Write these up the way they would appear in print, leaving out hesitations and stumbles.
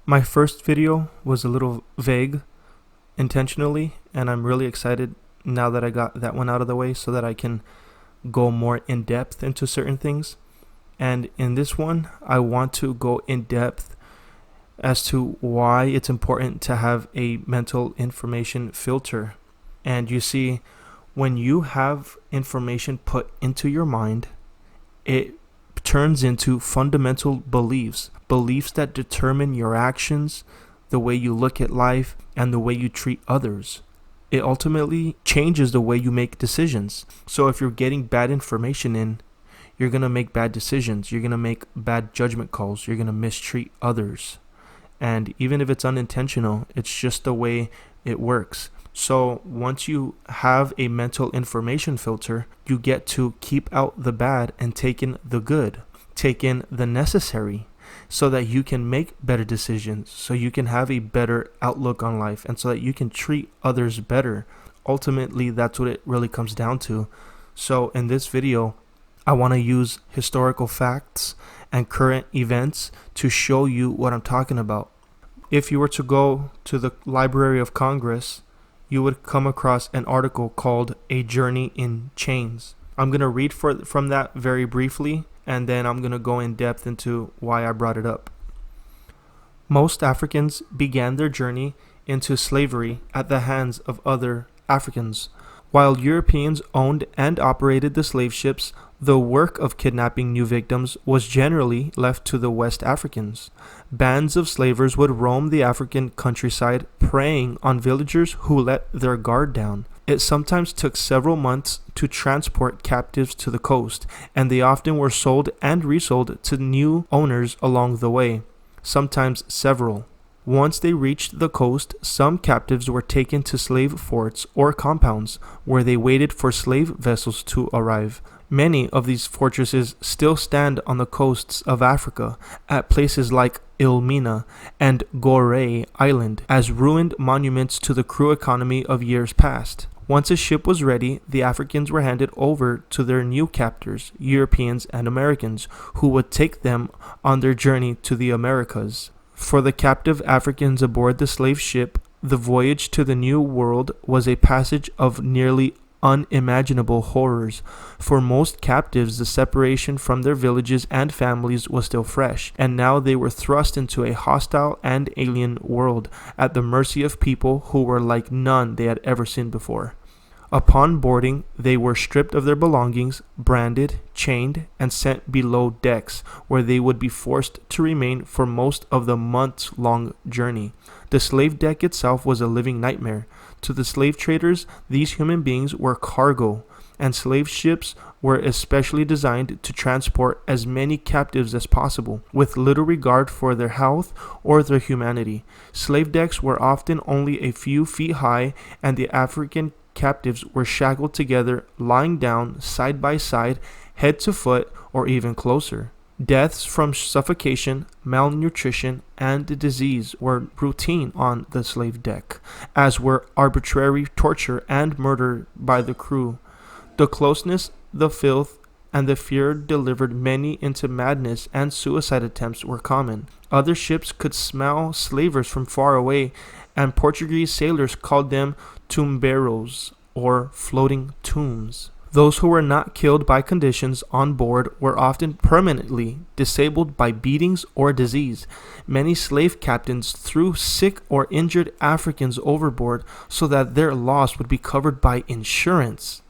My first video was a little vague intentionally, and I'm really excited now that I got that one out of the way so that I can go more in depth into certain things. And in this one, I want to go in depth as to why it's important to have a mental information filter. And you see, when you have information put into your mind, it turns into fundamental beliefs that determine your actions, the way you look at life, and the way you treat others. It ultimately changes the way you make decisions. So if you're getting bad information in, you're going to make bad decisions. You're going to make bad judgment calls. You're going to mistreat others. And even if it's unintentional, it's just the way it works. So once you have a mental information filter, you get to keep out the bad and take in the good, take in the necessary, so that you can make better decisions, so you can have a better outlook on life, and so that you can treat others better. Ultimately, that's what it really comes down to. So in this video, I want to use historical facts and current events to show you what I'm talking about. If you were to go to the Library of Congress, you would come across an article called A Journey in Chains. I'm going to read from that very briefly, and then I'm going to go in depth into why I brought it up. Most Africans began their journey into slavery at the hands of other Africans. While Europeans owned and operated the slave ships, the work of kidnapping new victims was generally left to the West Africans. Bands of slavers would roam the African countryside, preying on villagers who let their guard down. It sometimes took several months to transport captives to the coast, and they often were sold and resold to new owners along the way, sometimes several. Once they reached the coast, some captives were taken to slave forts or compounds, where they waited for slave vessels to arrive. Many of these fortresses still stand on the coasts of Africa, at places like Elmina and Gorée Island, as ruined monuments to the cruel economy of years past. Once a ship was ready, the Africans were handed over to their new captors, Europeans and Americans, who would take them on their journey to the Americas. For the captive Africans aboard the slave ship, the voyage to the New World was a passage of nearly unimaginable horrors. For most captives, the separation from their villages and families was still fresh, and now they were thrust into a hostile and alien world, at the mercy of people who were like none they had ever seen before. Upon boarding, they were stripped of their belongings, branded, chained, and sent below decks, where they would be forced to remain for most of the months-long journey. The slave deck itself was a living nightmare. To the slave traders, these human beings were cargo, and slave ships were especially designed to transport as many captives as possible, with little regard for their health or their humanity. Slave decks were often only a few feet high, and the African captives were shackled together, lying down side by side, head to foot, or even closer. Deaths from suffocation, malnutrition, and disease were routine on the slave deck, as were arbitrary torture and murder by the crew. The closeness, the filth, and the fear delivered many into madness, and suicide attempts were common. Other ships could smell slavers from far away, and Portuguese sailors called them tumbeiros, or floating tombs. Those who were not killed by conditions on board were often permanently disabled by beatings or disease. Many slave captains threw sick or injured Africans overboard so that their loss would be covered by insurance.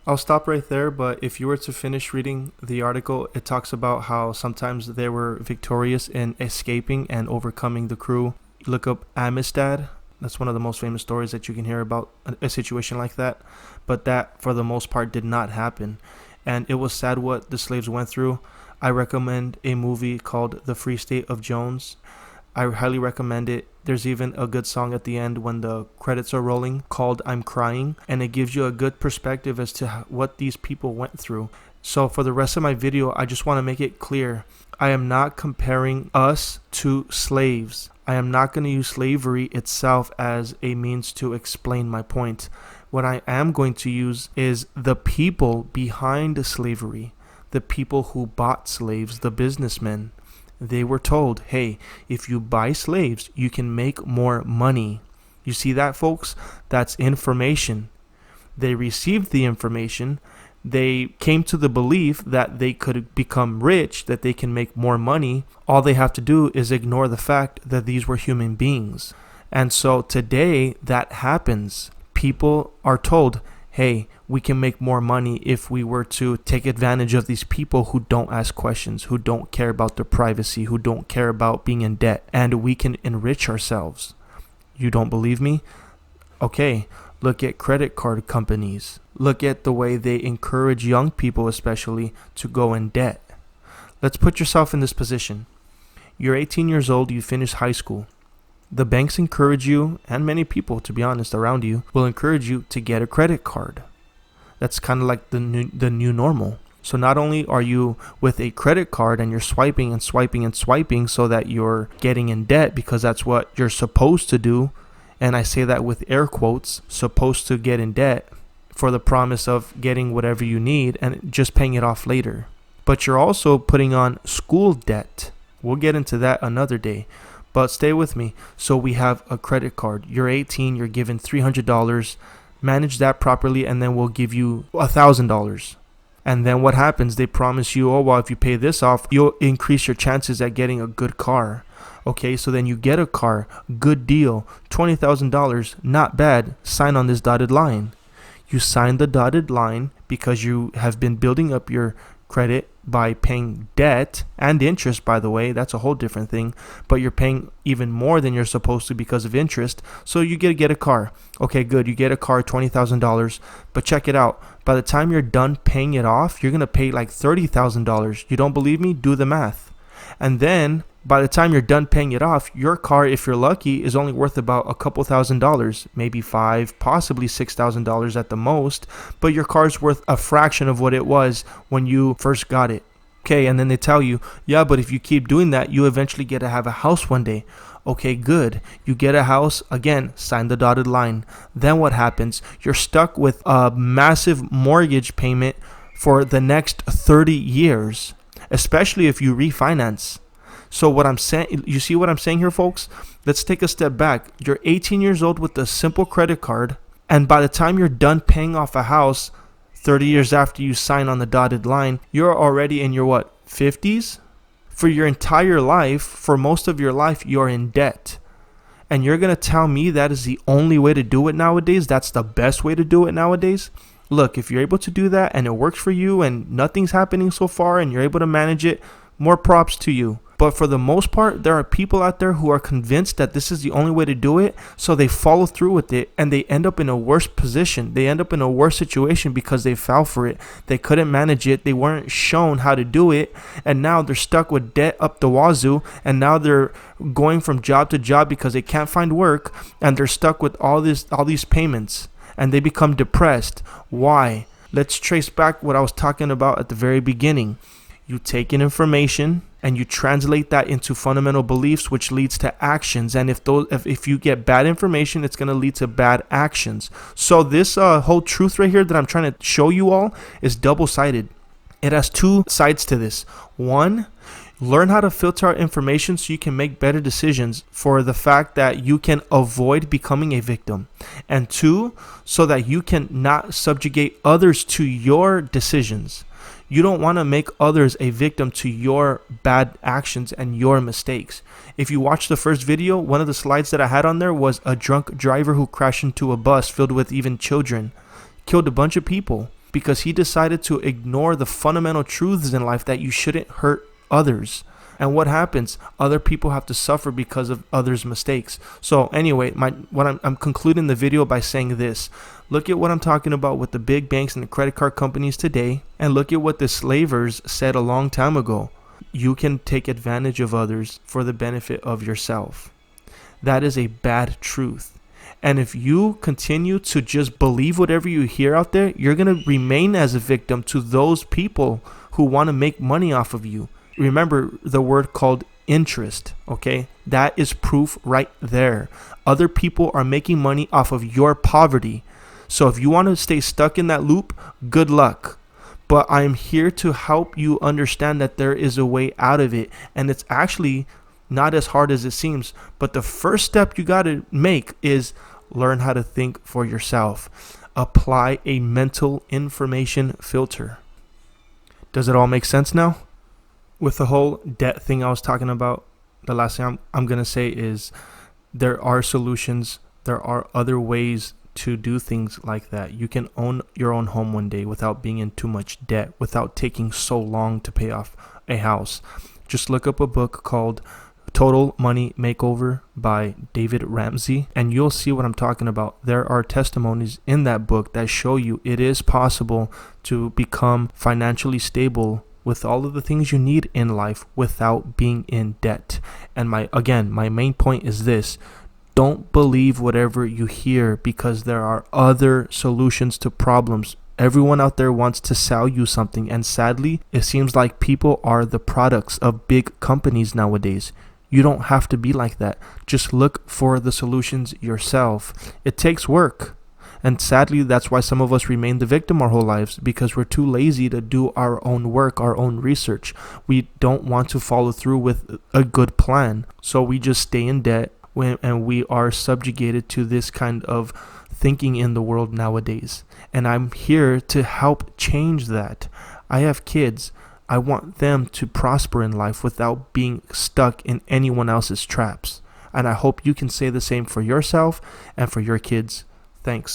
I'll stop right there, but if you were to finish reading the article, it talks about how sometimes they were victorious in escaping and overcoming the crew. Look up Amistad. That's one of the most famous stories that you can hear about a situation like that. But that, for the most part, did not happen. And it was sad what the slaves went through. I recommend a movie called The Free State of Jones. I highly recommend it. There's even a good song at the end when the credits are rolling called I'm Crying. And it gives you a good perspective as to what these people went through. So for the rest of my video, I just want to make it clear. I am not comparing us to slaves. I am not going to use slavery itself as a means to explain my point. What I am going to use is the people behind slavery, the people who bought slaves, the businessmen. They were told, hey, if you buy slaves, you can make more money. You see that, folks? That's information. They received the information. They came to the belief that they could become rich, that they can make more money. All they have to do is ignore the fact that these were human beings. And so today that happens. People are told, hey, we can make more money if we were to take advantage of these people who don't ask questions, who don't care about their privacy, who don't care about being in debt, and we can enrich ourselves. You don't believe me? Okay, look at credit card companies. Look at the way they encourage young people especially to go in debt. Let's put yourself in this position. You're 18 years old, you finish high school. The banks encourage you, and many people, to be honest, around you, will encourage you to get a credit card. That's kind of like the new normal. So not only are you with a credit card and you're swiping and swiping and swiping so that you're getting in debt because that's what you're supposed to do, and I say that with air quotes, supposed to get in debt for the promise of getting whatever you need and just paying it off later. But you're also putting on school debt. We'll get into that another day. But stay with me. So we have a credit card. You're 18, you're given $300. Manage that properly, and then we'll give you $1,000. And then what happens? They promise you, oh, well, if you pay this off, you'll increase your chances at getting a good car. Okay, so then you get a car, good deal, $20,000, not bad, sign on this dotted line. You sign the dotted line because you have been building up your credit by paying debt and interest, by the way. That's a whole different thing, but you're paying even more than you're supposed to because of interest. So you get a car. Okay, good. You get a car, $20,000, but check it out. By the time you're done paying it off, you're going to pay like $30,000. You don't believe me? Do the math. And then by the time you're done paying it off, your car, if you're lucky, is only worth about a couple $1,000s, maybe $5,000, possibly $6,000 at the most, but your car's worth a fraction of what it was when you first got it. Okay, and then they tell you, yeah, but if you keep doing that, you eventually get to have a house one day. Okay, good. You get a house, again, sign the dotted line. Then what happens? You're stuck with a massive mortgage payment for the next 30 years, especially if you refinance. So what I'm saying, you see what I'm saying here, folks? Let's take a step back. You're 18 years old with a simple credit card, and by the time you're done paying off a house, 30 years after you sign on the dotted line, you're already in your 50s? For your entire life, for most of your life, you're in debt. And you're going to tell me that is the only way to do it nowadays? That's the best way to do it nowadays? Look, if you're able to do that and it works for you and nothing's happening so far and you're able to manage it, more props to you. But for the most part, there are people out there who are convinced that this is the only way to do it, so they follow through with it, and they end up in a worse position. They end up in a worse situation because they fell for it. They couldn't manage it. They weren't shown how to do it, and now they're stuck with debt up the wazoo, and now they're going from job to job because they can't find work, and they're stuck with all these payments, and they become depressed. Why? Let's trace back what I was talking about at the very beginning. You take in information and you translate that into fundamental beliefs, which leads to actions. And if you get bad information, it's going to lead to bad actions. So this whole truth right here that I'm trying to show you all is double-sided. It has two sides to this. One, learn how to filter out information so you can make better decisions for the fact that you can avoid becoming a victim. And two, so that you can not subjugate others to your decisions. You don't want to make others a victim to your bad actions and your mistakes. If you watch the first video, one of the slides that I had on there was a drunk driver who crashed into a bus filled with even children, killed a bunch of people because he decided to ignore the fundamental truths in life that you shouldn't hurt others. And what happens? Other people have to suffer because of others' mistakes. So anyway, I'm concluding the video by saying this. Look at what I'm talking about with the big banks and the credit card companies today, and look at what the slavers said a long time ago. You can take advantage of others for the benefit of yourself. That is a bad truth. And if you continue to just believe whatever you hear out there, you're going to remain as a victim to those people who want to make money off of you. Remember the word called interest, okay? That is proof right there. Other people are making money off of your poverty. So if you want to stay stuck in that loop, good luck. but I'm here to help you understand that there is a way out of it. And it's actually not as hard as it seems. But the first step you got to make is learn how to think for yourself. Apply a mental information filter. Does it all make sense now? With the whole debt thing I was talking about, the last thing I'm going to say is there are solutions. There are other ways to do things like that. You can own your own home one day without being in too much debt, without taking so long to pay off a house. Just look up a book called Total Money Makeover by David Ramsey, and you'll see what I'm talking about. There are testimonies in that book that show you it is possible to become financially stable with all of the things you need in life without being in debt. And my main point is this: don't believe whatever you hear, because there are other solutions to problems. Everyone out there wants to sell you something, and sadly, it seems like people are the products of big companies nowadays. You don't have to be like that. Just look for the solutions yourself. It takes work. And sadly, that's why some of us remain the victim our whole lives, because we're too lazy to do our own work, our own research. We don't want to follow through with a good plan. So we just stay in debt, and we are subjugated to this kind of thinking in the world nowadays. And I'm here to help change that. I have kids. I want them to prosper in life without being stuck in anyone else's traps. And I hope you can say the same for yourself and for your kids. Thanks.